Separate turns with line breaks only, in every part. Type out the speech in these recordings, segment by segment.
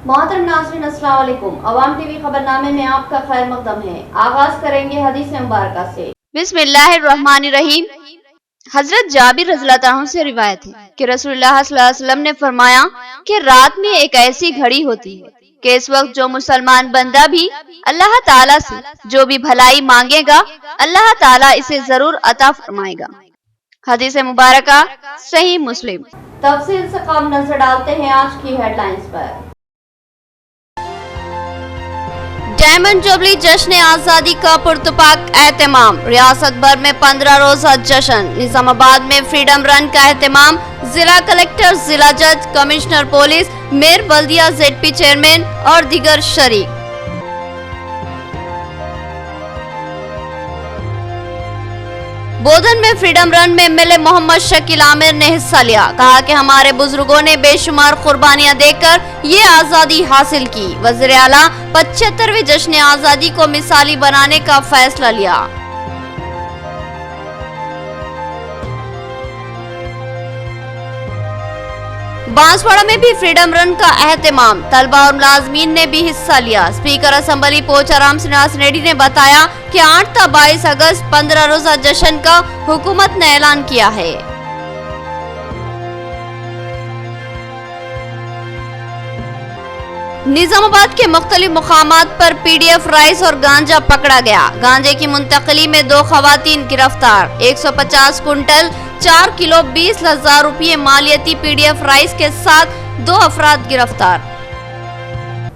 मोहतरम नाज़रीन अस्सलाम वालेकुम। अवाम टीवी खबरनामे में आपका खैर मकदम है। आगाज करेंगे हदीस मुबारक से।
बिस्मिल्लाहिर्रहमानिर्रहीम। हजरत जाबिर रज़ियल्लाहु अन्हु से रिवायत है कि रसूलुल्लाह सल्लल्लाहु अलैहि वसल्लम ने फरमाया कि रात में एक ऐसी घड़ी होती है कि इस वक्त जो मुसलमान बंदा भी अल्लाह ताला से जो भी भलाई मांगेगा अल्लाह ताला इसे जरूर अता फरमाएगा। हदीस मुबारक सही मुस्लिम।
तफसील से कम नजर डालते हैं आज की हेडलाइंस पर।
डायमंड जुबली जश्न आजादी का पुरतपाक एहतमाम। रियासत भर में 15 रोजा जश्न। निजामाबाद में फ्रीडम रन का एहतमाम। जिला कलेक्टर, जिला जज, कमिश्नर पुलिस, मेयर बल्दिया, जेडपी चेयरमैन और दीगर शरीक। बोधन में फ्रीडम रन में एमएलए मोहम्मद शकील आमिर ने हिस्सा लिया। कहा कि हमारे बुजुर्गों ने बेशुमार कुर्बानियां देकर ये आजादी हासिल की। वज़ीर आला 75वें जश्न आजादी को मिसाली बनाने का फैसला लिया। बांसवाड़ा में भी फ्रीडम रन का एहतमाम। तलबा और मुलाजमीन ने भी हिस्सा लिया। स्पीकर असेंबली पोचाराम श्रीनिवास रेड्डी ने बताया कि 8 था 22 अगस्त 15 रोजा जश्न का हुकूमत ने ऐलान किया है। निजामाबाद के मुख्तलिफ मुकामात पर पीडीएफ राइस और गांजा पकड़ा गया। गांजे की मुंतकली में 2 खवातीन गिरफ्तार। 150 कुंटल 4 किलो 20,000 रुपये मालियती पीडीएफ राइस के साथ 2 अफराद गिरफ्तार।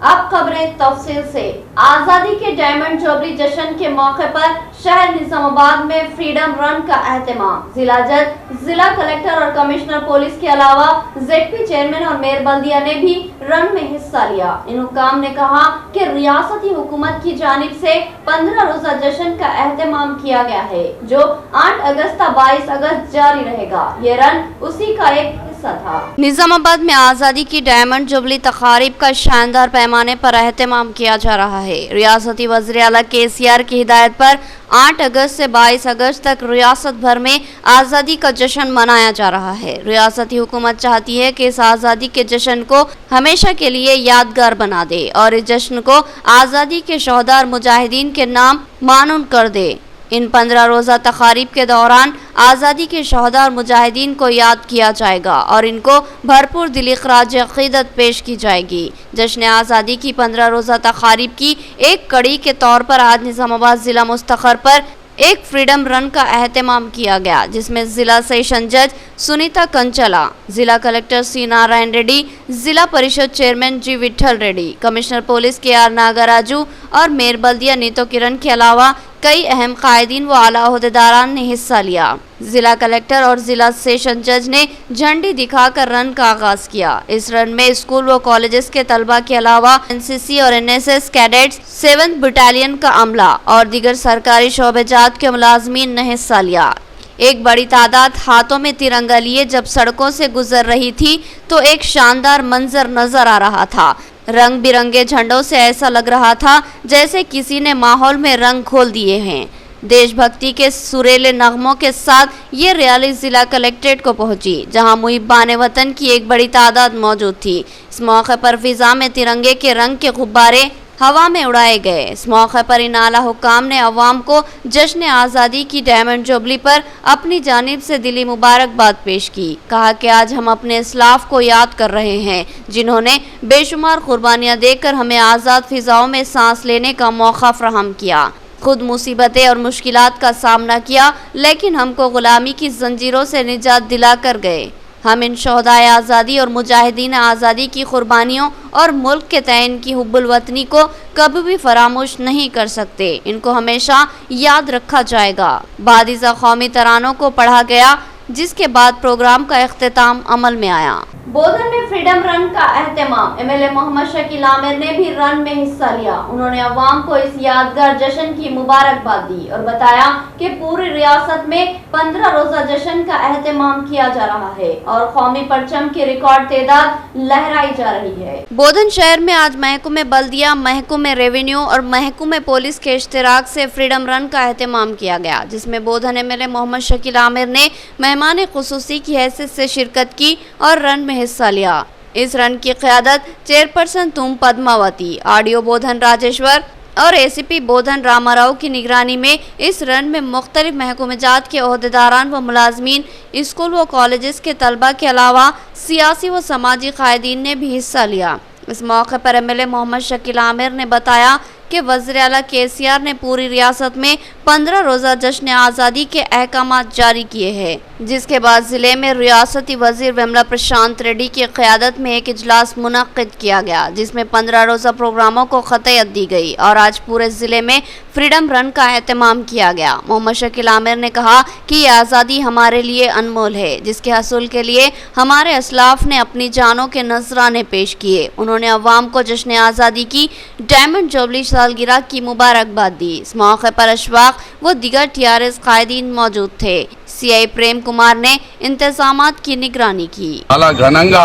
अब खबरें तफसील से। आजादी के डायमंड जुबली जश्न के मौके पर शहर निजामाबाद में फ्रीडम रन का एहतमाम। जिला जज, जिला कलेक्टर और कमिश्नर पुलिस के अलावा जेडपी चेयरमैन और मेयर बल्दिया ने भी रन में हिस्सा लिया। इन हुक्काम ने कहा कि रियासती हुकूमत की जानिब से 15 रोजा जश्न का एहतमाम किया गया है जो 8 अगस्त से 22 अगस्त जारी रहेगा। ये रन उसी का एक था।
निजामाबाद में आजादी की डायमंड जुबली तकारीब का शानदार पैमाने पर एहतमाम किया जा रहा है। रियासती वज़ीर आला केसीआर की हिदायत पर 8 अगस्त से 22 अगस्त तक रियासत भर में आज़ादी का जश्न मनाया जा रहा है। रियासती हुकूमत चाहती है कि इस आज़ादी के जश्न को हमेशा के लिए यादगार बना दे और इस जश्न को आज़ादी के शोहदा मुजाहिदीन के नाम मानून कर दे। इन 15 रोजा तकारीब के दौरान आज़ादी के शोहदा और मुजाहिदीन को याद किया जाएगा और इनको भरपूर दिली ख़राज अक़ीदत पेश की जाएगी। जश्न आज़ादी की 15 रोजा तकारीब की एक कड़ी के तौर पर आज निजामाबाद ज़िला मुस्तखर पर एक फ्रीडम रन का एहतमाम किया गया जिसमें जिला सेशन जज सुनीता कंचला, जिला कलेक्टर सी नारायण रेड्डी, जिला परिषद चेयरमैन जी विठल रेड्डी, कमिश्नर पुलिस के आर नागराजू और मेयर बल्दिया नीतो किरण के अलावा कई अहम कायदीन व आला ओहदेदारान ने हिस्सा लिया। जिला कलेक्टर और जिला सेशन जज ने झंडी दिखाकर रन का आगाज किया। इस रन में स्कूल व कॉलेजेस के तलबा के अलावा एनसीसी और एनएसएस कैडेट्स, 7th बटालियन का अमला और दीगर सरकारी शोबेजात के मुलाजमीन ने हिस्सा लिया। एक बड़ी तादाद हाथों में तिरंगा लिए जब सड़कों से गुजर रही थी तो एक शानदार मंजर नजर आ रहा था। रंग बिरंगे झंडों से ऐसा लग रहा था जैसे किसी ने माहौल में रंग घोल दिए हैं। देशभक्ति के सुरीले नगमों के साथ ये रैली जिला कलेक्ट्रेट को पहुंची जहां मुहिब्बान वतन की एक बड़ी तादाद मौजूद थी। इस मौके पर फिजा में तिरंगे के रंग के गुब्बारे हवा में उड़ाए गए। इस मौके पर इन आला हुक्काम ने अवाम को जश्न आज़ादी की डायमंड जुबली पर अपनी जानिब से दिली मुबारकबाद पेश की। कहा कि आज हम अपने इस्लाफ को याद कर रहे हैं जिन्होंने बेशुमार कुर्बानियां देकर हमें आज़ाद फिजाओं में सांस लेने का मौका फराहम किया। खुद मुसीबतें और मुश्किलात का सामना किया लेकिन हमको गुलामी की जंजीरों से निजात दिला कर गए। हम इन शोहदाए आज़ादी और मुजाहिदीन आज़ादी की कुर्बानियों और मुल्क के तयन की हुब्बुल वतनी को कभी भी फरामोश नहीं कर सकते। इनको हमेशा याद रखा जाएगा। बादिज़ा कौमी तरानों को पढ़ा गया जिसके बाद प्रोग्राम का इख्तिताम अमल में आया।
बोधन में फ्रीडम रन का एहतमाम। एमएलए मोहम्मद शकील आमिर ने भी रन में हिस्सा लिया। उन्होंने अवाम को इस यादगार जश्न की मुबारकबाद दी और बताया कि पूरी रियासत में 15 रोजा जश्न का एहतमाम किया जा रहा है और कौमी परचम की रिकॉर्ड तादाद लहराई जा रही है।
बोधन शहर में आज महकूमे बल्दिया, महकूमे रेवेन्यू और महकूमे पुलिस के इश्तिराक से फ्रीडम रन का एहतमाम किया गया जिसमें बोधन एमएलए मोहम्मद शकील आमिर ने मेहमान खुसूसी की हैसियत से शिरकत की और रन में हिस्सा लिया। इस रन की क़यादत चेयरपर्सन तुम पद्मावती, ऑडियो बोधन राजेश्वर और एसीपी बोधन रामाराव की निगरानी में इस रन में मुख्तलिफ महकूमजात के ओहदेदारान व मुलाजमीन, स्कूल व कॉलेजेस के तलबा के अलावा सियासी व समाजी कायदीन ने भी हिस्सा लिया। इस मौके पर एमएलए मोहम्मद शकील आमिर ने बताया कि वज़ीर-ए-आला केसीआर ने पूरी रियासत में 15 रोज़ा जश्न आज़ादी के अहकामात जारी किए हैं, जिसके बाद ज़िले में रियासती वज़ीर वेमला प्रशांत रेड्डी की क़यादत में एक इजलास मुनक्किद किया गया, जिसमें 15 रोज़ा प्रोग्रामों को ख़तयत दी गई और आज पूरे ज़िले में फ्रीडम रन का एहतमाम किया गया। मोहम्मद शकील आमिर ने कहा कि ये आज़ादी हमारे लिए अनमोल है, जिसके हसूल के लिए हमारे असलाफ ने अपनी जानों के नजराने पेश किए। उन्होंने अवाम को जश्न आज़ादी की डायमंड जुबली सालगिरह की मुबारकबाद दी। इस मौके पर अशफाक व दीगर टीआरएस कायदीन मौजूद थे। सीआई प्रेम कुमार ने इंतजामात की निगरानी की।
చాలా ఘనంగా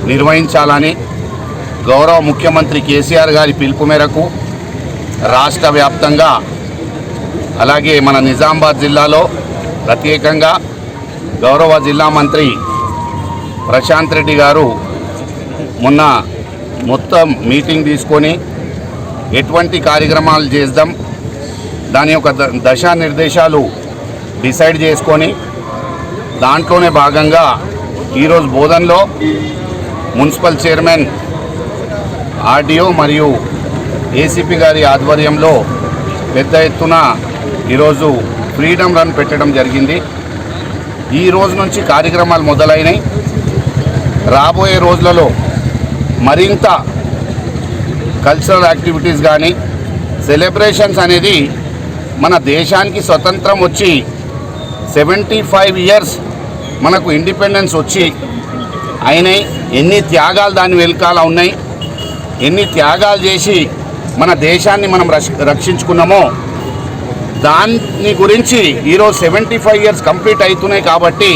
నిర్వహించాలని గౌరవ ముఖ్యమంత్రి కేసీఆర్ గారి పిలుపు మేరకు రాష్ట్ర వ్యాప్తంగా అలాగే మన నిజామాబాద్ జిల్లాలో ప్రత్యేకంగా గౌరవ జిల్లా మంత్రి ప్రశాంత్ రెడ్డి గారు మొన్న మొత్తం మీటింగ్ తీసుకొని ఎటువంటి కార్యక్రమాలు చేద్దాం దాని యొక్క దశానిర్దేశాలు డిసైడ్ చేసుకొని దాంట్లోనే భాగంగా ఈరోజు బోధన్లో మున్సిపల్ చైర్మన్ ఆర్డీఓ మరియు ఏసీపీ గారి ఆధ్వర్యంలో పెద్ద ఎత్తున ఈరోజు ఫ్రీడమ్ రన్ పెట్టడం జరిగింది। ఈ రోజు నుంచి కార్యక్రమాలు మొదలైనాయి। రాబోయే రోజులలో మరింత కల్చరల్ యాక్టివిటీస్ కానీ సెలబ్రేషన్స్ అనేది మన దేశానికి స్వతంత్రం వచ్చి 75 ఇయర్స్ మనకు ఇండిపెండెన్స్ వచ్చి అయినాయి। ఎన్ని త్యాగాలు దాని వెనకాల ఉన్నాయి, ఎన్ని త్యాగాలు చేసి మన దేశాన్ని మనం రక్షించుకున్నామో దాని గురించి ఈరోజు 75 ఇయర్స్ కంప్లీట్ అవుతున్నాయి కాబట్టి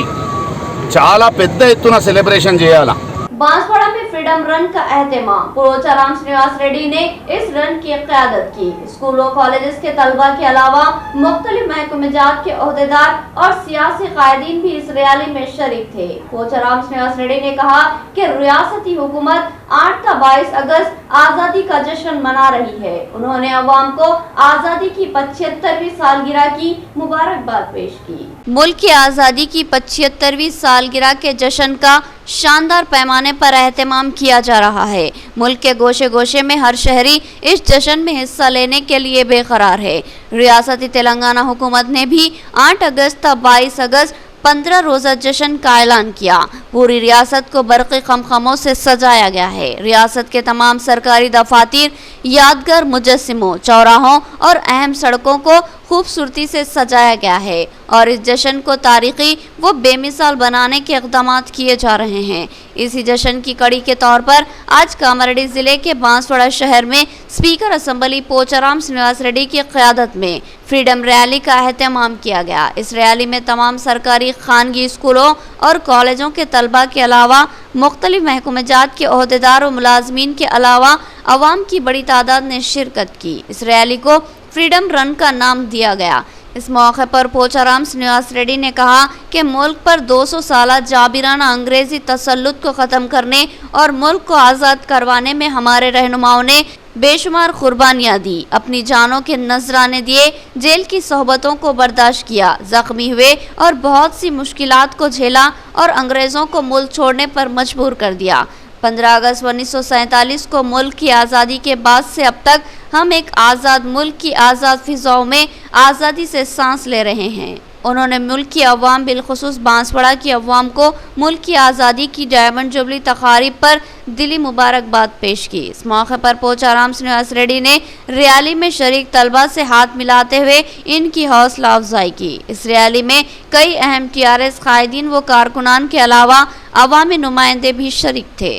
చాలా పెద్ద ఎత్తున సెలబ్రేషన్ చేయాలి।
बांसवाड़ा में फ्रीडम रन का एहतमाम। पुरोचाराम श्रीनिवास रेड्डी ने इस रन की क़यादत की। स्कूलों कॉलेजेस के तलबा के अलावा मुख्तलिफ महकूमजात के ओहदेदार और सियासी कायदीन भी इस रैली में शरीक थे। पुरोचाराम श्रीनिवास रेड्डी ने कहा कि रियासती हुकूमत 8 ता 22 अगस्त आज़ादी का जश्न मना रही है। उन्होंने अवाम को आज़ादी की 75वीं सालगिरह की मुबारकबाद पेश की।
मुल्क की आज़ादी की 75वीं सालगिरह के जश्न का शानदार पैमाने पर एहतमाम किया जा रहा है। मुल्क के गोशे गोशे में हर शहरी इस जश्न में हिस्सा लेने के लिए बेकरार है। रियासती तेलंगाना हुकूमत ने भी 8 अगस्त तक 22 अगस्त 15 रोज़ा जश्न का ऐलान किया। पूरी रियासत को बरक़ी खमखमों से सजाया गया है। रियासत के तमाम सरकारी दफातर, यादगार मुजस्सिमों, चौराहों और अहम सड़कों को खूबसूरती से सजाया गया है और इस जश्न को तारीखी व बेमिसाल बनाने के इक़दामात किए जा रहे हैं। इसी जश्न की कड़ी के तौर पर आज कामारेड्डी ज़िले के बांसवाड़ा शहर में स्पीकर असम्बली पोचाराम श्रीनिवास रेड्डी की क़यादत में फ्रीडम रैली का एहतमाम किया गया। इस रैली में तमाम सरकारी खानगी स्कूलों और कॉलेजों के तलबा के अलावा मुख्तलिफ महकूमजात के ओहदेदार और मुलाजमीन के अलावा अवाम की बड़ी तादाद ने शिरकत की। इस रैली को फ्रीडम रन का नाम दिया गया। इस मौके पर पोचाराम श्रीनिवास रेड्डी ने कहा कि मुल्क पर 200 साल जाबिराना अंग्रेजी तसल्लुत को ख़त्म करने और मुल्क को आज़ाद करवाने में हमारे रहनुमाओं ने बेशुमार कुर्बानियाँ दी, अपनी जानों के नजराने दिए, जेल की सोहबतों को बर्दाश्त किया, जख्मी हुए और बहुत सी मुश्किलात को झेला और अंग्रेज़ों को मुल्क छोड़ने पर मजबूर कर दिया। 15 अगस्त 1947 को मुल्क की आज़ादी के बाद से अब तक हम एक आज़ाद मुल्क की आज़ाद फ़िज़ाओं में आज़ादी से सांस ले रहे हैं। उन्होंने मुल्क की अवाम बिलखुसूस बांसवाड़ा की अवाम को मुल्क की आज़ादी की डायमंड जुबली तकारीब पर दिली मुबारकबाद पेश की। इस मौके पर पोचाराम श्रीनिवास रेड्डी ने रैली में शरीक तलबा से हाथ मिलाते हुए इनकी हौसला अफजाई की। इस रैली में कई अहम टीआरएस कायदीन व कारकुनान के अलावा अवामी नुमाइंदे भी शरीक थे।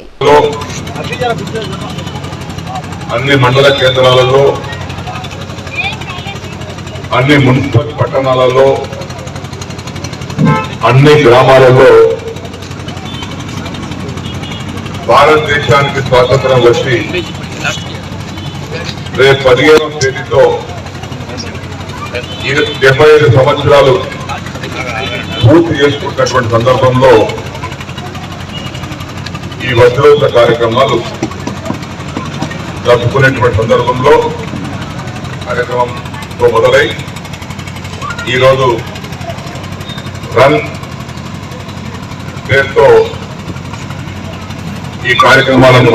అన్ని మండల కేంద్రాలలో అన్ని మున్సిపల్ పట్టణాలలో అన్ని గ్రామాలలో భారతదేశానికి స్వాతంత్రం వచ్చి రేపు 15వ తేదీతో 75 సంవత్సరాలు పూర్తి చేసుకున్నటువంటి సందర్భంలో ఈ వజ్రోత్సవ కార్యక్రమాలు జరుపుకునేటువంటి సందర్భంలో కార్యక్రమంతో మొదలై ఈరోజు రన్ పేరుతో ఈ కార్యక్రమాలను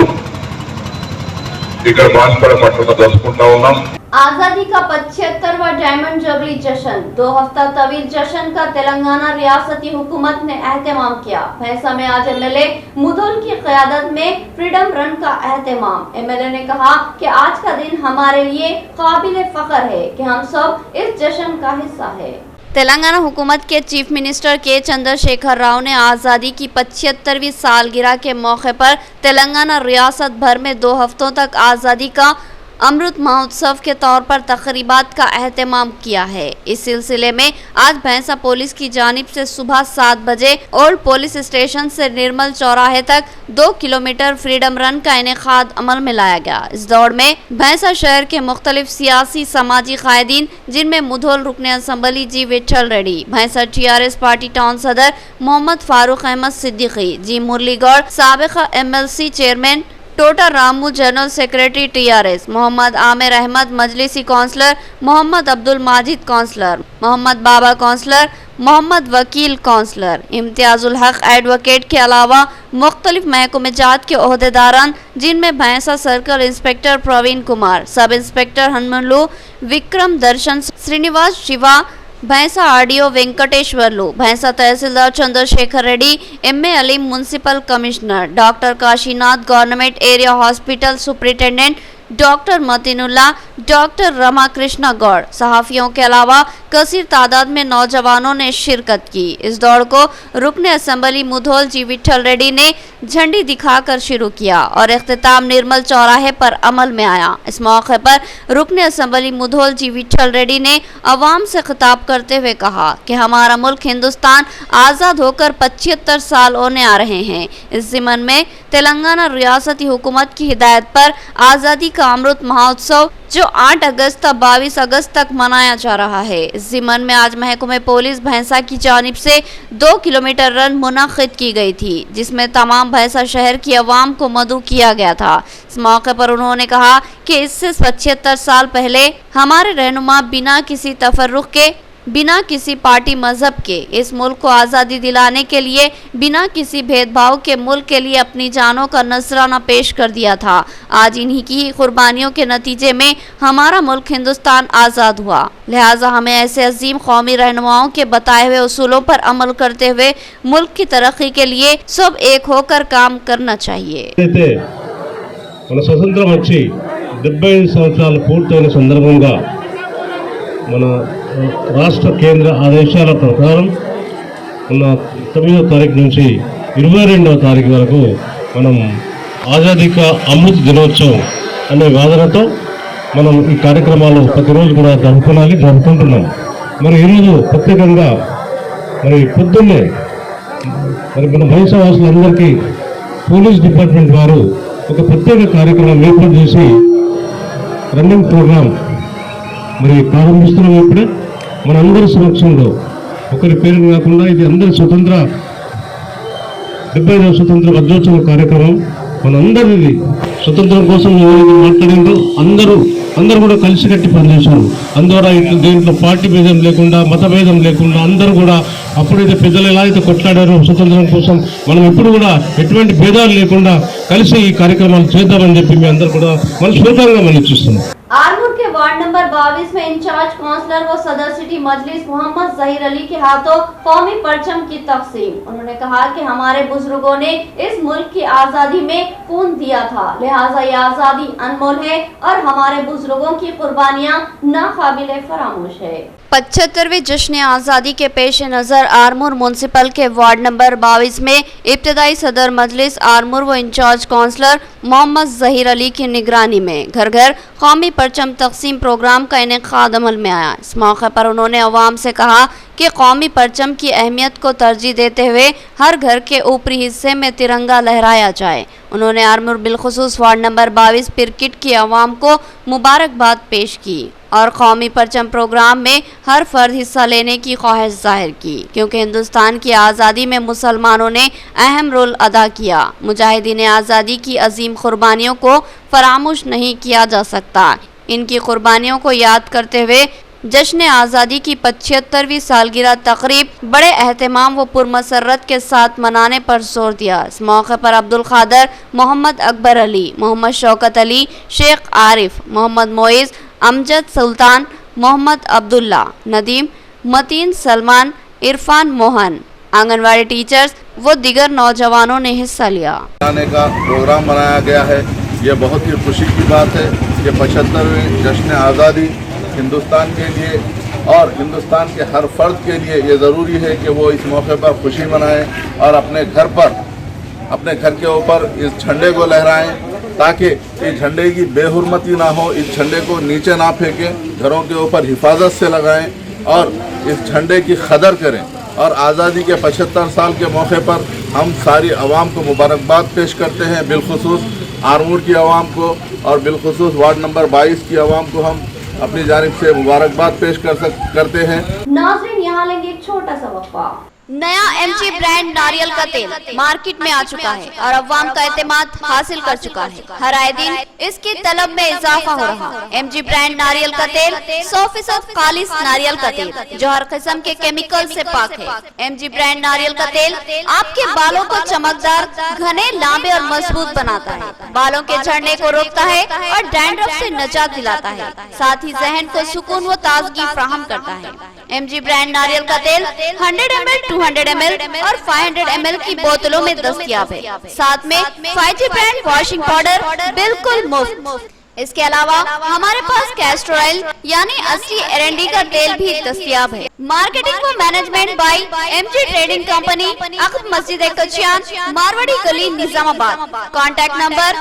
ఇక్కడ బాన్స్పేట పట్టణంలో జరుపుకుంటా ఉన్నాం.
आजादी का 75वां डायमंड जुबली जश्न 2 हफ्ता तवील जश्न का तेलंगाना रियासती हुकूमत ने एहतमाम किया। भैंसा में आज एमएलए मुधोल की क़यादत में फ्रीडम रन का एहतमाम। एमएलए ने कहा कि आज का दिन हमारे लिए काबिल फख्र है कि हम सब इस जश्न का हिस्सा है।
तेलंगाना हुकूमत के चीफ मिनिस्टर के चंद्रशेखर राव ने आज़ादी की 75वीं सालगिरह के मौके पर तेलंगाना रियासत भर में 2 हफ्तों तक आज़ादी का अमृत महोत्सव के तौर पर तकरीबात का एहतमाम किया है। इस सिलसिले में आज भैंसा पुलिस की जानिब से सुबह 7 बजे ओल्ड पुलिस स्टेशन से निर्मल चौराहे तक 2 किलोमीटर फ्रीडम रन का इनेकाद अमल में लाया गया। इस दौड़ में भैंसा शहर के मुख्तलिफ सियासी समाजी कायदीन जिनमें मुधोल रुकने असम्बली जी विठल रेड्डी, भैंसा TRS पार्टी टाउन सदर मोहम्मद फारूक अहमद सिद्दीकी, जी मुरलीगौड़ साबिका MLC chairman, Tota Ramu general secretary TRS, Mohammed Aamir Ahmed मजलिसी councillor, Mohammed Abdul Majid councillor, Mohammed Baba councillor, Mohammed Vakil councillor, Imtiazul हक एडवोकेट के अलावा मुख्तलिफ महकमेजात के ओहदेदारान जिनमें भैंसा circle inspector Praveen Kumar, sub inspector Hanumanlu, Vikram Darshan Srinivas Shiva, Bhainsa RDO Venkateshwarlu, Bhainsa tahsildar Chandrashekar Reddy, MA Aleem municipal commissioner, doctor Kashinath government area hospital superintendent doctor Matinulla, doctor Ramakrishna Goud, सहाफियों के अलावा कसीर तादाद में नौजवानों ने शिरकत की। इस दौड़ को रुकने असम्बली मुधोल जी विठल रेड्डी ने झंडी दिखाकर शुरू किया और इख्तिताम निर्मल चौराहे पर अमल में आया। इस मौके पर रुकने असम्बली मुधोल जी विठल रेड्डी ने अवाम से खिताब करते हुए कहा कि हमारा मुल्क हिंदुस्तान आज़ाद होकर 75 साल होने आ रहे हैं। इस ज़िमन में तेलंगाना रियासती हुकूमत की हिदायत पर आज़ादी का अमृत महोत्सव जो 8 अगस्त से 22 अगस्त तक मनाया जा रहा है। इस ज़िमन में आज महकमे पुलिस भैंसा की जानिब से 2 किलोमीटर रन मुनक़िद की गई थी, जिसमें तमाम भैंसा शहर की आवाम को मदऊ किया गया था। इस मौके पर उन्होंने कहा कि इससे 75 साल पहले हमारे रहनुमा बिना किसी तफर्रुक़ के, बिना किसी पार्टी मजहब के इस मुल्क को आज़ादी दिलाने के लिए बिना किसी भेदभाव के मुल्क के लिए अपनी जानों का नजराना पेश कर दिया था। आज इन्हीं की कुर्बानियों के नतीजे में हमारा मुल्क हिंदुस्तान आज़ाद हुआ। लिहाजा हमें ऐसे अजीम कौमी रहनुमाओं के बताए हुए उसूलों पर अमल करते हुए मुल्क की तरक्की के लिए सब एक होकर काम करना चाहिए।
మన స్వతంత్రం వచ్చి 75 సంవత్సరాలు పూర్తయిన సందర్భంగా మన రాష్ట్ర కేంద్ర ఆదేశాల ప్రకారం ఉన్న 9వ తారీఖు నుంచి 22వ తారీఖు వరకు మనం ఆజాదీ కా అమృత్ దినోత్సవం అనే వాదనతో మనం ఈ కార్యక్రమాలు ప్రతిరోజు కూడా జరుపుకుంటున్నాం. మరి ఈరోజు ప్రత్యేకంగా మరి పొద్దున్నే మరి మన భైంసా వాసులందరికీ పోలీస్ డిపార్ట్మెంట్ వారు ఒక ప్రత్యేక కార్యక్రమం ఏర్పాటు చేసి రన్నింగ్ ప్రోగ్రాం మరి ప్రారంభిస్తున్నాం. ఇప్పుడే మనందరి సమక్షంలో ఒకరి పేరు కాకుండా ఇది అందరి 75వ స్వతంత్ర వజ్రోత్సవ కార్యక్రమం. మనందరిది స్వతంత్రం కోసం ఎవరైతే మాట్లాడిందో అందరూ కూడా కలిసికట్టి పనిచేశారు. అందువల్ల దీంట్లో పార్టీ భేదం లేకుండా, మత భేదం లేకుండా అందరూ కూడా అప్పుడైతే పెద్దలు ఎలా అయితే కొట్లాడారో స్వతంత్రం కోసం మనం ఇప్పుడు కూడా ఎటువంటి భేదాలు లేకుండా కలిసి ఈ కార్యక్రమాలు చేద్దామని చెప్పి మీ అందరూ కూడా మనస్ఫూర్తిగా మనీస్తున్నాం.
आरमूर के वार्ड नंबर 22 में इंचार्ज काउंसलर व सदर सिटी मजलिस मोहम्मद जहीर अली के हाथों कौमी परचम की तकसीम। उन्होंने कहा कि हमारे बुजुर्गों ने इस मुल्क की आजादी में खून दिया था, लिहाजा ये आजादी अनमोल है और हमारे बुजुर्गों की कुर्बानियां नाकाबिले फरामोश है।
75वें जश्न आज़ादी के पेश नज़र आरमूर म्यूनसिपल के वार्ड नंबर 22 में इब्तदाई सदर मजलिस आरमूर व इंचार्ज काउंसलर मोहम्मद जहीर अली की निगरानी में घर घर कौमी परचम तकसीम प्रोग्राम का इनेकाद अमल में आया। इस मौके पर उन्होंने अवाम से कहा कि कौमी परचम की अहमियत को तरजीह देते हुए हर घर के ऊपरी हिस्से में तिरंगा लहराया जाए। उन्होंने आरमूर बिलखुसूस वार्ड नंबर 22 पिरकिट की आवाम को मुबारकबाद पेश की और कौमी परचम प्रोग्राम में हर फर्द हिस्सा लेने की ख्वाहिश जाहिर की, क्योंकि हिंदुस्तान की आज़ादी में मुसलमानों ने अहम रोल अदा किया। मुजाहिदीन आज़ादी की अजीम कुर्बानियों को फरामोश नहीं किया जा सकता। इनकी कुर्बानियों को याद करते हुए जश्न आज़ादी की 75वीं सालगिरह तकरीब बड़े एहतमाम व पुरमसरत के साथ मनाने पर जोर दिया। इस मौके पर अब्दुल खादर, मोहम्मद अकबर अली, मोहम्मद शौकत अली, शेख आरिफ, मोहम्मद मोइज़, अमजद सुल्तान, मोहम्मद अब्दुल्ला, नदीम, मतीन सलमान, इरफान मोहन, आंगनवाड़ी टीचर्स व दिगर नौजवानों ने हिस्सा लिया।
आने का प्रोग्राम बनाया गया है। ये बहुत ही खुशी की बात है कि 75वें जश्न आज़ादी हिंदुस्तान के लिए और हिंदुस्तान के हर फर्द के लिए ये ज़रूरी है कि वो इस मौके पर खुशी मनाएं और अपने घर के ऊपर इस झंडे को लहराएं, ताकि इस झंडे की बेहुरमती ना हो, इस झंडे को नीचे ना फेंकें, घरों के ऊपर हिफाजत से लगाएं और इस झंडे की कदर करें। और आज़ादी के 75 साल के मौके पर हम सारी आवाम को मुबारकबाद पेश करते हैं, बिलखुसूस आरमूर की आवाम को और बिलखुसूस वार्ड नंबर 22 की आवाम को हम अपनी जानिब से मुबारकबाद पेश करते हैं।
नाज़रीन, यहाँ लेंगे एक छोटा सा वक्फा।
नया MG ब्रांड नारियल का तेल मार्केट में आ चुका है और अवाम का एतमाद हासिल कर चुका है। हर आए दिन इसकी तलब में इजाफा हो रहा है। MG ब्रांड नारियल का तेल 100% खालिस नारियल का तेल जो हर किस्म के केमिकल से पाक है। MG ब्रांड नारियल का तेल आपके बालों को चमकदार, घने, लांबे और मजबूत बनाता है, बालों के झड़ने को रोकता है और डैंड्रफ से निजात दिलाता है, साथ ही जहन को सुकून व ताजगी फराहम करता है। MG ब्रांड नारियल का तेल 100 ml, 200 ml और 500 ml की बोतलों में दस्तयाब है। साथ में 5G ब्रांड वॉशिंग पाउडर बिल्कुल मुफ्त। इसके अलावा हमारे पास कैस्टर ऑयल यानी असली एरंडी का तेल भी दस्तयाब है। मार्केटिंग व management by MG trading company, अकब मस्जिद कचियान, मारवाड़ी गली, निजामाबाद। Contact number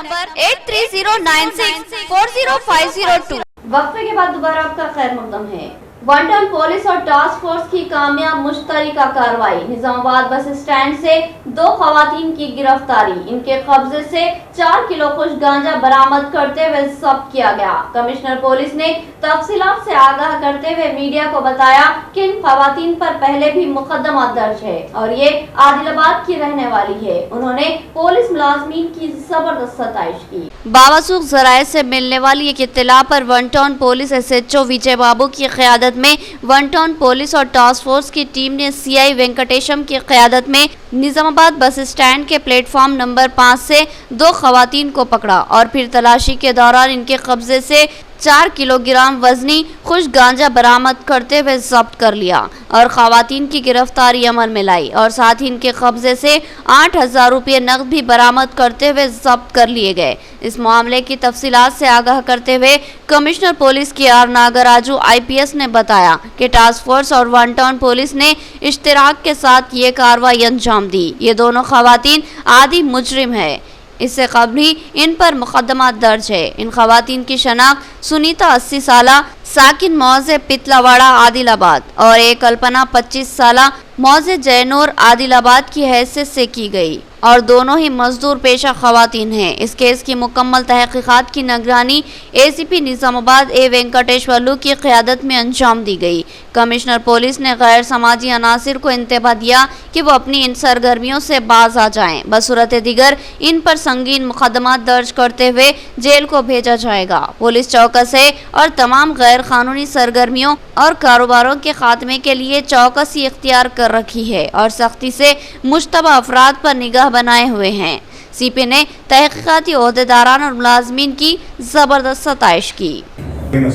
8309640502।
वक्फे के बाद दोबारा आपका खैर मकदम है। वन टाउन पुलिस और टास्क फोर्स की कामयाब मुश्तरका कार्रवाई। निजामाबाद बस स्टैंड से 2 खवातीन की गिरफ्तारी। इनके कब्जे से 4 किलो कुछ गांजा बरामद करते हुए जब्त किया गया। कमिश्नर पुलिस ने तफसीलात से आगाह करते हुए मीडिया को बताया कि इन खवातीन पर पहले भी मुकदमा दर्ज है और ये आदिलाबाद की रहने वाली है। उन्होंने पुलिस मुलाजमीन की जबरदस्त सताइश की।
बावसूख जराये से मिलने वाली एक इत्तला पर वन टाउन पुलिस SHO विजय बाबू की क़यादत में वन टाउन पुलिस और टास्क फोर्स की टीम ने CI वेंकटेशम की क़यादत में निजामाबाद बस स्टैंड के प्लेटफॉर्म नंबर 5 से 2 खवातीन को पकड़ा और फिर तलाशी के दौरान इनके कब्जे से 4 किलोग्राम वजनी खुश गांजा बरामद करते हुए जब्त कर लिया और खवातीन की गिरफ्तारी अमल में लाई और साथ ही इनके कब्जे से 8,000 रुपये नकद भी बरामद करते हुए जब्त कर लिए गए। इस मामले की तफसीलात से आगाह करते हुए commissioner police KR Nagaraju IPS ने बताया कि टास्क फोर्स और वन टाउन पुलिस ने इश्तिराक के साथ ये कार्रवाई अंजाम दी। ये दोनों खवातीन आदि मुजरिम है। इससे कबल ही इन पर मुकदमा दर्ज है। इन खवातीन की शनाख्त सुनीता 80 साला साकिन मौजे पितलावाड़ा आदिलाबाद और एक कल्पना 25 साला मौजे जयनूर आदिलाबाद की हैसियत से की गई और दोनों ही मजदूर पेशा खवातीन हैं। इस केस की मुकम्मल तहकीकात की निगरानी ACP निजामाबाद A वेंकटेश्वरलू की क़यादत में अंजाम दी गई। कमिश्नर पुलिस ने गैर समाजी अनासिर को इंतबाह दिया कि वो अपनी इन सरगर्मियों से बाज आ जाएं। बसूरत दिगर इन पर संगीन मुकदमा दर्ज करते हुए जेल को भेजा जाएगा। पुलिस चौकस है और तमाम गैर कानूनी सरगर्मियों और कारोबारों के खात्मे के लिए चौकसी इख्तियार कर रखी है और सख्ती से मुश्तबा अफराद पर निगाह बनाए हुए हैं। CP ने तहकीकाती ओहदेदारान और मुलाजमीन की जबरदस्त सताइश की।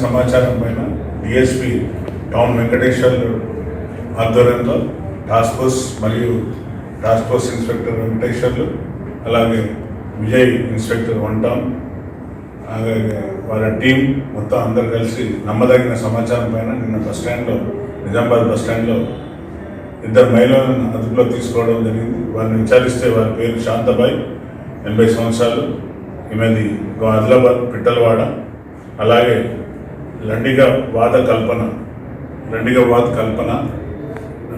సమాచారం పైన DSP టౌన్ వెంకటేశ్వర్లు ఆధ్వర్యంలో టాస్క్ ఫోర్స్ మరియు టాస్క్ ఫోర్స్ ఇన్స్పెక్టర్ వెంకటేశ్వర్లు అలాగే విజయ్ ఇన్స్పెక్టర్ వన్ టౌన్ అలాగే వాళ్ళ టీం మొత్తం అందరు కలిసి నమ్మదగిన సమాచారం పైన నిన్న నిజామాబాద్ బస్ స్టాండ్లో 2 మహిళలను అదుపులో తీసుకోవడం జరిగింది. వారిని విచారిస్తే వారి పేరు శాంతబాయి, 80 సంవత్సరాలు, ఈమెది ఆదిలాబాద్ పిట్టలవాడ. అలాగే లండిగా వాద్ కల్పన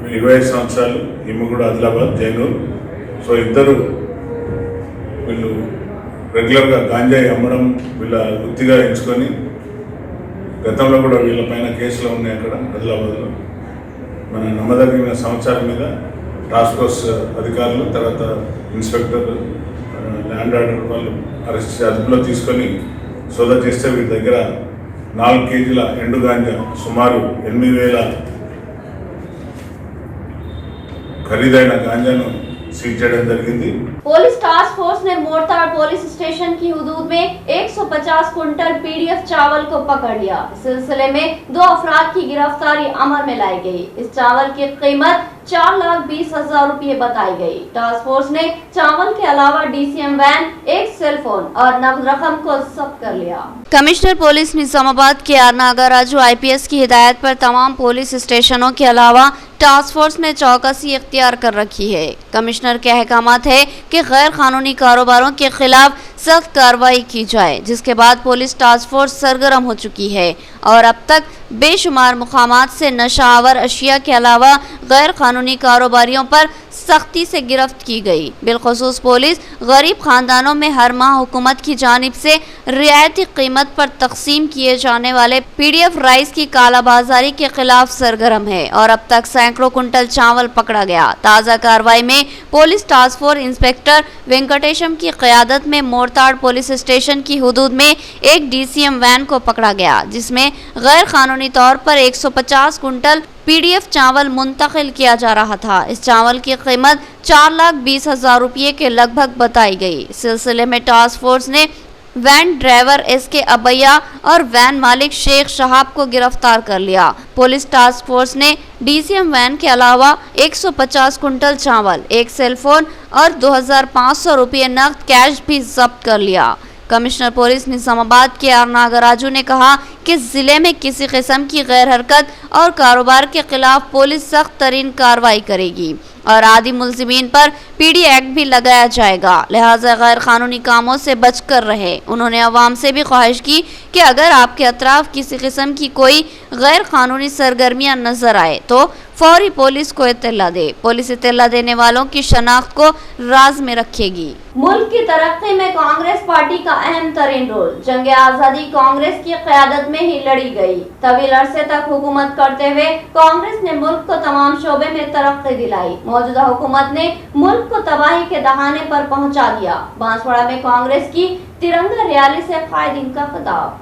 25 సంవత్సరాలు, ఈమె కూడా ఆదిలాబాద్ జైనూర్. సో ఇద్దరు వీళ్ళు రెగ్యులర్గా గాంజాయి అమ్మడం వీళ్ళ వృత్తిగా ఎంచుకొని గతంలో కూడా వీళ్ళపైన కేసులు ఉన్నాయి అక్కడ ఆదిలాబాద్లో. మన నమ్మదగిన సమాచారం మీద టాస్క్ ఫోర్స్ అధికారులు, తర్వాత ఇన్స్పెక్టర్, ల్యాండ్ ఆర్డర్ వాళ్ళు అరెస్ట్ చేసి అదుపులో తీసుకొని సోదా చేస్తే వీరి దగ్గర 4 కేజీల ఎండు గాంజా సుమారు 8,000 ఖరీదైన గాంజాను सीज చేయడం జరిగింది.
पुलिस टास्क फोर्स ने मोरताड़ पुलिस स्टेशन की हुदूद में 150 कुंटल पीडीएफ चावल को पकड़ लिया। इस सिलसिले में 2 अफराद की गिरफ्तारी अमल में लाई गई। इस चावल की कीमत 4,20,000 रुपये बताई गई। टास्क फोर्स ने चावल के अलावा डीसीएम वैन, एक सेल फोन और नकद रकम को जब्त कर लिया।
कमिश्नर पुलिस निजामाबाद के आर नागराजू आईपीएस की हिदायत पर तमाम पुलिस स्टेशनों के अलावा टास्क फोर्स ने चौकसी इख्तियार कर रखी है। कमिश्नर के अहकामात है कि गैर कानूनी कारोबारों के खिलाफ सख्त कार्रवाई की जाए, जिसके बाद पुलिस टास्क फोर्स सरगर्म हो चुकी है और अब तक बेशुमार मुकामात से नशावर अशिया के अलावा गैर कानूनी कारोबारियों पर सख्ती से गिरफ्त की गई। बिलखुसूस पुलिस गरीब खानदानों में हर माह हुकूमत की जानिब से रियायती कीमत पर तकसीम किए जाने वाले पीडीएफ राइस की कालाबाजारी के खिलाफ सरगर्म है और अब तक सैकड़ों कुंटल चावल पकड़ा गया। ताज़ा कार्रवाई में police task force inspector Venkatesham की क़यादत में मोरताड़ पुलिस स्टेशन की हुदूद में एक डीसीएम वैन को पकड़ा गया, जिसमें गैर कानूनी तौर पर 150 कुंटल पीडीएफ चावल मुंतकिल किया जा रहा था। इस चावल की कीमत 4,20,000 रुपये के लगभग बताई गई। इस सिलसिले में टास्क फोर्स ने वैन ड्राइवर एसके अबैया और वैन मालिक शेख शहाब को गिरफ्तार कर लिया। पुलिस टास्क फोर्स ने डीसीएम वैन के अलावा 150 कुंटल चावल, एक सेल फोन और 2,500 रुपये नकद कैश भी जब्त कर लिया। कमिश्नर पुलिस निजामाबाद के आर नागराजू ने कहा कि जिले में किसी किस्म की गैर हरकत और कारोबार के खिलाफ पुलिस सख्त तरीन कार्रवाई करेगी और आदि मुलजिमीन पर पीडी एक्ट भी लगाया जाएगा, लिहाजा गैर कानूनी कामों से बचकर रहे। उन्होंने अवाम से भी ख्वाहिश की कि अगर आपके अतराफ किसी किस्म की कोई गैर कानूनी सरगर्मियां नजर आए तो फौरी पुलिस को इत्तला दे। पुलिस इत्तला देने वालों की शनाख्त को राज में रखेगी।
मुल्क की तरक्की में कांग्रेस पार्टी का अहम तरीन रोल। जंग आजादी कांग्रेस की क़यादत में ही लड़ी गई। तवील अरसे तक हुकूमत करते हुए कांग्रेस ने मुल्क को तमाम शोबे में तरक्की दिलाई। मौजूदा हुकूमत ने मुल्क को तबाही के दहाने पर पहुंचा दिया। बांसवाड़ा में कांग्रेस की तिरंगा रैली से कायदीन का खिताब।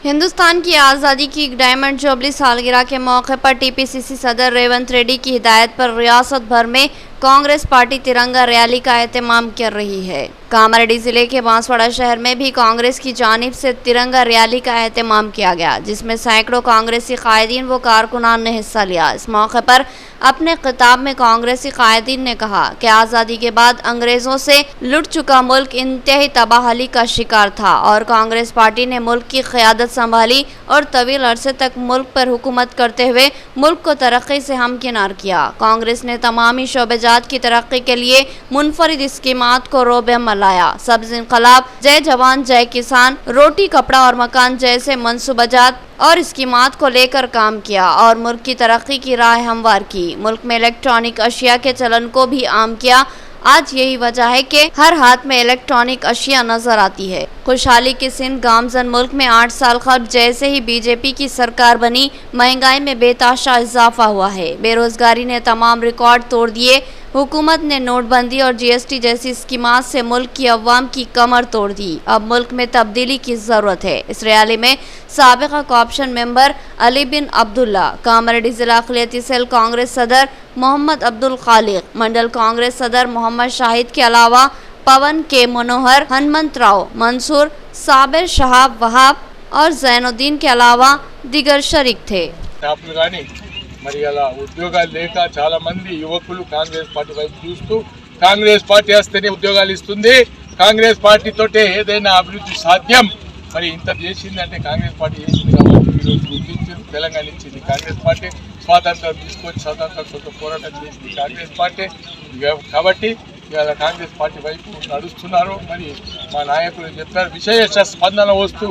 हिंदुस्तान की आज़ादी की डायमंड जुबली सालगिरह के मौके पर टीपीसीसी सदर रेवंत रेड्डी की हिदायत पर रियासत भर में कांग्रेस पार्टी तिरंगा रैली का एहतमाम कर रही है। कामारेड्डी जिले के बांसवाड़ा शहर में भी कांग्रेस की जानिब से तिरंगा रैली का एहतमाम किया गया, जिसमें सैकड़ों कांग्रेसी कायदीन व कारकुनान ने हिस्सा लिया। इस मौके पर अपने खिताब में कांग्रेसी कायदीन ने कहा कि आज़ादी के बाद अंग्रेज़ों से लुट चुका मुल्क इंतहाई तबाही का शिकार था और कांग्रेस पार्टी ने मुल्क की क़यादत संभाली और तवील अरसे तक मुल्क पर हुकूमत करते हुए मुल्क को तरक्की से हमकिनार किया। कांग्रेस ने तमामी शोबेजात की तरक्की के लिए मुनफरिद स्कीमात को रोबे लाया। सब्ज़ इनकलाब, जय जवान जय किसान, रोटी कपड़ा और मकान जैसे मंसूबाजात और स्कीमात को लेकर काम किया और मुल्क की तरक्की की राह हमवार की। मुल्क में इलेक्ट्रॉनिक अशिया के चलन को भी आम किया। आज यही वजह है कि हर हाथ में इलेक्ट्रॉनिक अशिया नजर आती है। खुशहाली की सिंध गामजन मुल्क में 8 साल कबल जैसे ही बीजेपी की सरकार बनी, महंगाई में बेताशा इजाफा हुआ है। बेरोजगारी ने तमाम रिकॉर्ड तोड़ दिए। हुकूमत ने नोटबंदी और जीएसटी जैसी स्कीमात से मुल्क की अवाम की कमर तोड़ दी। अब मुल्क में तब्दीली की ज़रूरत है। इस रैली में साबिक़ा कॉर्पोरेशन मेंबर अली बिन अब्दुल्ला, कामारेड्डी जिला अक़लियती सेल कांग्रेस सदर मोहम्मद अब्दुल खालिक, मंडल कांग्रेस सदर मोहम्मद शाहिद के अलावा पवन के मनोहर, हनुमंत राव, मंसूर, साबिर, शहाब, वहाब और जैनुद्दीन के अलावा दिगर शरीक थे।
మరి అలా ఉద్యోగాలు లేక చాలా మంది యువకులు కాంగ్రెస్ పార్టీ వైపు చూస్తూ కాంగ్రెస్ పార్టీ వస్తేనే ఉద్యోగాలు ఇస్తుంది, కాంగ్రెస్ పార్టీ తోటే ఏదైనా అభివృద్ధి సాధ్యం, మరి ఇంత చేసిందంటే కాంగ్రెస్ పార్టీ చేసింది కాబట్టి ఈరోజు గుర్తించింది, తెలంగాణ ఇచ్చింది కాంగ్రెస్ పార్టీ, స్వాతంత్రం తీసుకొచ్చి స్వాతంత్రం కోసం పోరాటం చేసింది కాంగ్రెస్ పార్టీ కాబట్టి ఇవాళ కాంగ్రెస్ పార్టీ వైపు నడుస్తున్నారు. మరి మా నాయకులు చెప్పారు విశేష స్పందన వస్తూ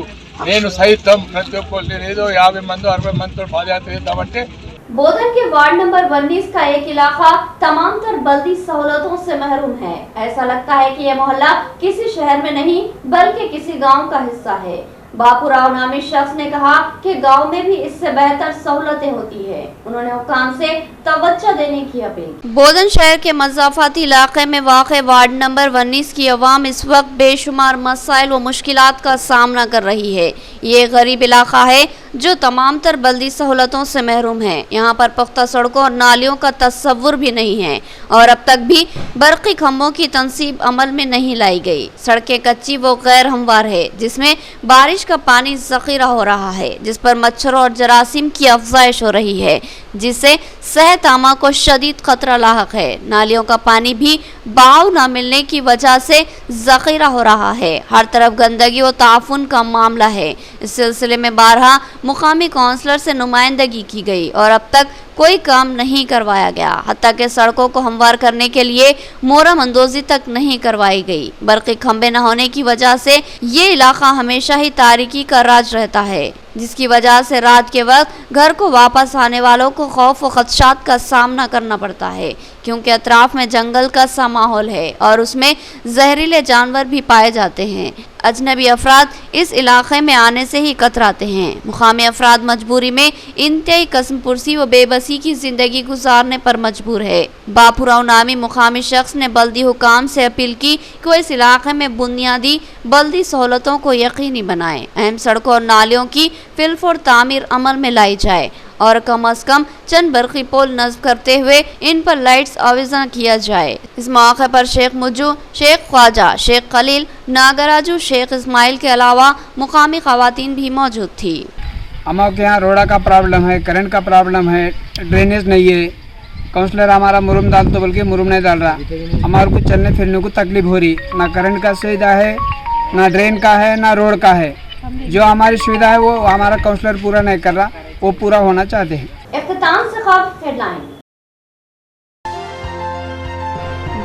నేను సైతం ప్రతి ఒక్కరు ఏదో 50 మంది 60 మందితో పాదయాత్ర చేద్దామంటే
बोधन के वार्ड नंबर 19 का एक इलाका तमाम तर बल्दी सहूलतों से महरूम है। ऐसा लगता है कि यह मोहल्ला किसी शहर में नहीं बल्कि किसी गांव का हिस्सा है। बापूराव नामी शख्स ने कहा कि गांव में भी इससे बेहतर सहूलतें होती है। उन्होंने हुकाम से तवज्जो देने की अपील।
बोधन शहर के मज़ाफ़ाती इलाके में वाक़े वार्ड नंबर 19 की अवाम इस वक्त बेशुमार मसाइल व मुश्किलात का सामना कर रही है। ये गरीब इलाका है जो तमाम तर बल्दी सहूलतों से महरूम है। यहाँ पर पुख्ता सड़कों और नालियों का तस्वुर भी नहीं है और अब तक भी बरक़ी खंभों की तनसीब अमल में नहीं लाई गई। सड़कें कच्ची व गैर हमवार है जिसमें बारिश का पानी ज़ख़ीरा हो रहा है, जिस पर मच्छरों और जरासीम की अफजाइश हो रही है, जिससे सेहत आमा को शदीद खतरा लाहक है। नालियों का पानी भी बहाव न मिलने की वजह से ज़ख़ीरा हो रहा है। हर तरफ गंदगी व ताफुन का मामला है। इस सिलसिले में बारहा मुकामी काउंसलर से नुमाइंदगी की गई और अब तक कोई काम नहीं करवाया गया। हत्ता के सड़कों को हमवार करने के लिए मोरम अंदोजी तक नहीं करवाई गई। बरक़ी खंबे न होने की वजह से ये इलाका हमेशा ही तारीकी का राज रहता है, जिसकी वजह से रात के वक्त घर को वापस आने वालों को खौफ व खदशात का सामना करना पड़ता है, क्योंकि अतराफ में जंगल का सा माहौल है और उसमें जहरीले जानवर भी पाए जाते हैं। अजनबी अफराद इस इलाके में आने से ही कतराते हैं। मुकामी अफराद मजबूरी में इंतहाई कसम पुरसी व बेबसी की जिंदगी गुजारने पर मजबूर है। बापूराव नामी मुकामी शख्स ने बल्दी हुकाम से अपील की कि वो इस इलाके में बुनियादी बल्दी सहूलतों को यकीनी बनाएं। अहम सड़कों और नालियों की फिलफोर तामीर अमल में लाई जाए और कम अज कम चंद बरक़ी पोल नस्ब करते हुए इन पर लाइट्स आविज़ा किया जाए। इस मौके पर शेख मुज्जू, शेख ख्वाजा, शेख खलील, नागराजू, शेख इस्माइल के अलावा मुकामी खवातीन भी मौजूद थी।
हमारे के यहाँ रोड़ा का प्रॉब्लम है, करंट का प्रॉब्लम है, ड्रेनेज नहीं है। काउंसलर हमारा मुरुम डाल तो बल्कि मुरुम नहीं डाल रहा। हमारे को चलने फिरने को तकलीफ हो रही, ना करंट का सुविधा है, ना ड्रेन का है, ना रोड का है। जो हमारी सुविधा है वो हमारा काउंसलर पूरा नहीं कर रहा, वो पूरा होना चाहते हैं।
इख्तिताम से खबर हेडलाइन।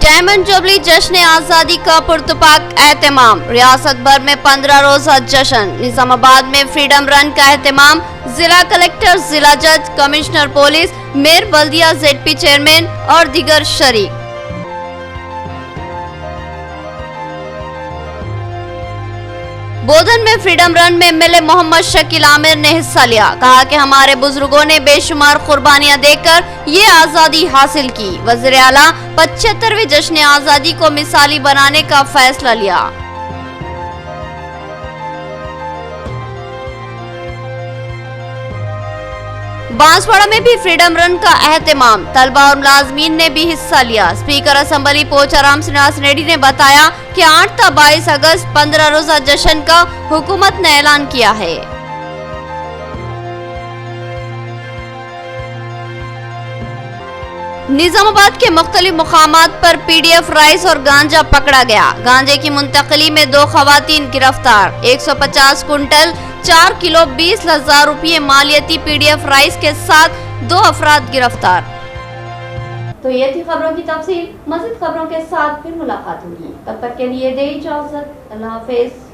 डायमंड जुबली जश्न आज़ादी का पुरतपाक एहतमाम। रियासत भर में 15 रोज़ा जश्न। निजामाबाद में फ्रीडम रन का एहतमाम। जिला कलेक्टर, जिला जज, कमिश्नर पुलिस, मेयर बल्दिया, ZP चेयरमैन और दीगर शरीक। बोधन में फ्रीडम रन में MLA मोहम्मद शकील आमिर ने हिस्सा लिया। कहा कि हमारे बुजुर्गों ने बेशुमार कुर्बानियां देकर ये आज़ादी हासिल की। वज़ीर आला 75वें जश्न आज़ादी को मिसाली बनाने का फैसला लिया। बांसवाड़ा में भी फ्रीडम रन का एहतमाम। तलबा और मुलाजमीन ने भी हिस्सा लिया। स्पीकर असेंबली पोचाराम श्रीनिवास रेड्डी ने बताया कि 8 ता 22 अगस्त 15 रोजा जश्न का हुकूमत ने ऐलान किया है। निजामाबाद के मुख्तलिफ मुकामात पर PDF राइस और गांजा पकड़ा गया। गांजे की मुंतकली में 2 खवातीन गिरफ्तार। 150 कुंटल 4 किलो 20,000 रुपये मालियती PDF राइस के साथ 2 अफराद गिरफ्तार।
तो ये थी खबरों की तफसील। मज़ीद खबरों के साथ फिर मुलाकात होगी। तब तक के लिए दे इजाज़त। अल्लाह हाफिज़।